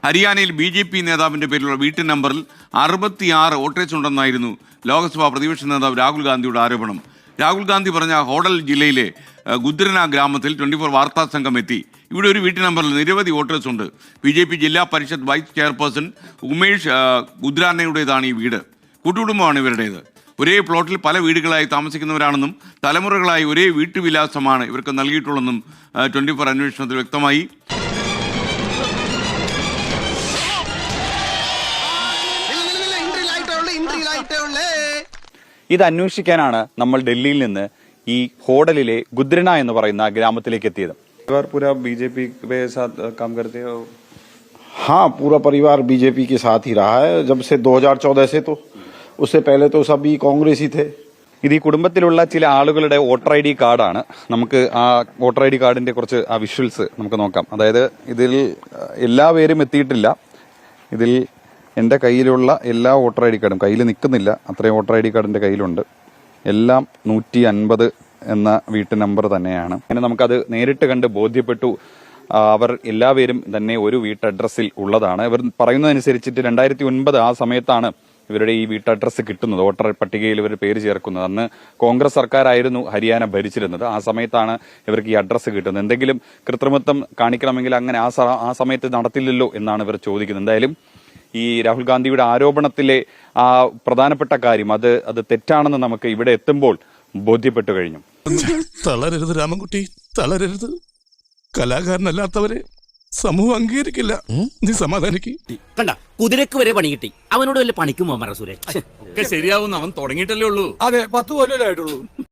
ഹരിയാനയിൽ BJP നേതാവിന്റെ പേരിലുള്ള വീട്ടു നമ്പറിൽ 66 വോട്ടേഴ്സ് ഉണ്ടെന്നായിരുന്നു ലോക്സഭാ പ്രതിപക്ഷ നേതാവ് രാഹുൽ ഗാന്ധിയുടെ ആരോപണം. രാഹുൽ ഗാന്ധി പറഞ്ഞ ഹോഡൽ ജില്ലയിലെ ഗുദ്രന ഗ്രാമത്തിൽ 24 വാർത്താ സംഘം എത്തി. ഇവിടെ ഒരു വീട്ടു നമ്പറിൽ നിരവധി വോട്ടേഴ്സ് ഉണ്ട്. BJP ജില്ലാ പരിഷത്ത് വൈസ് ചെയർപേഴ്സൺ ഉമേഷ് ഗുദ്രാനയുടേതാണ് ഈ വീട്. കൂട്ടുകുടുംബമാണ് ഇവരുടേത്. ഒരേ പ്ലോട്ടിൽ പല വീടുകളായി താമസിക്കുന്നവരാണെന്നും തലമുറകളായി ഒരേ വീട്ടുവിലാസമാണ് ഇവർക്ക് നൽകിയിട്ടുള്ളതെന്നും 24 അന്വേഷണത്തിൽ വ്യക്തമായി. ഇത് അന്വേഷിക്കാനാണ് നമ്മൾ ഡൽഹിയിൽ നിന്ന് ഈ ഹോഡലിലെ ഗുദ്രന എന്ന് പറയുന്ന ഗ്രാമത്തിലേക്ക് എത്തിയത്. पूरा बीजेपी के साथ काम करते हो? हाँ, पूरा परिवार बीजेपी के साथ ही रहा है जब से 2014 से, तो उससे पहले तो सभी कांग्रेस ही थे. ഇത് ഈ കുടുംബത്തിലുള്ള ചില ആളുകളുടെ വോട്ടർ ID കാർഡാണ്. നമുക്ക് ആ വോട്ടർ ID കാർഡിന്റെ കുറച്ച് ആ വിഷ്വൽസ് നമുക്ക് നോക്കാം. അതായത് ഇതിൽ എല്ലാ പേരും എത്തിയിട്ടില്ല. ഇതിൽ എൻ്റെ കയ്യിലുള്ള എല്ലാ വോട്ടർ ID കാർഡും കയ്യിൽ നിൽക്കുന്നില്ല, അത്രയും വോട്ടർ ID കാർഡ് എൻ്റെ കയ്യിലുണ്ട്. എല്ലാം 150 എന്ന വീട്ടു നമ്പർ തന്നെയാണ്. അങ്ങനെ നമുക്കത് നേരിട്ട് കണ്ട് ബോധ്യപ്പെട്ടു. അവർ എല്ലാവരും തന്നെ ഒരു വീട്ടഡ്രസ്സിൽ ഉള്ളതാണ്. ഇവർ പറയുന്നതനുസരിച്ചിട്ട് 2009 ആ സമയത്താണ് ഇവരുടെ ഈ വീട്ടഡ്രസ്സ് കിട്ടുന്നത്, വോട്ടർ പട്ടികയിൽ ഇവർ പേര് ചേർക്കുന്നത്. അന്ന് കോൺഗ്രസ് സർക്കാരായിരുന്നു ഹരിയാന ഭരിച്ചിരുന്നത്. ആ സമയത്താണ് ഇവർക്ക് ഈ അഡ്രസ്സ് കിട്ടുന്നത്. എന്തെങ്കിലും കൃത്രിമത്വം കാണിക്കണമെങ്കിൽ അങ്ങനെ ആ സമയത്ത് നടത്തില്ലല്ലോ എന്നാണ് ഇവർ ചോദിക്കുന്നത്. എന്തായാലും ഈ രാഹുൽ ഗാന്ധിയുടെ ആരോപണത്തിലെ ആ പ്രധാനപ്പെട്ട കാര്യം അത് തെറ്റാണെന്ന് നമുക്ക് ഇവിടെ എത്തുമ്പോൾ ബോധ്യപ്പെട്ടു കഴിഞ്ഞു. തളരരുത് രാമൻകുട്ടി, തളരരുത്. കലാകാരനല്ലാത്തവരെ സമൂഹം അംഗീകരിക്കില്ല. നീ സമാധാനിക്ക്. കണ്ട, കുതിരക്ക് വരെ പണി കിട്ടി. അവനോട് വല്ല പണിക്കും പോകാൻ പറ സുരേഷ്. ശരിയാവുന്ന അവൻ തുടങ്ങിയിട്ടല്ലേ ഉള്ളൂ. അതെ, 10 കൊല്ലമേ ആയിട്ടുള്ളൂ.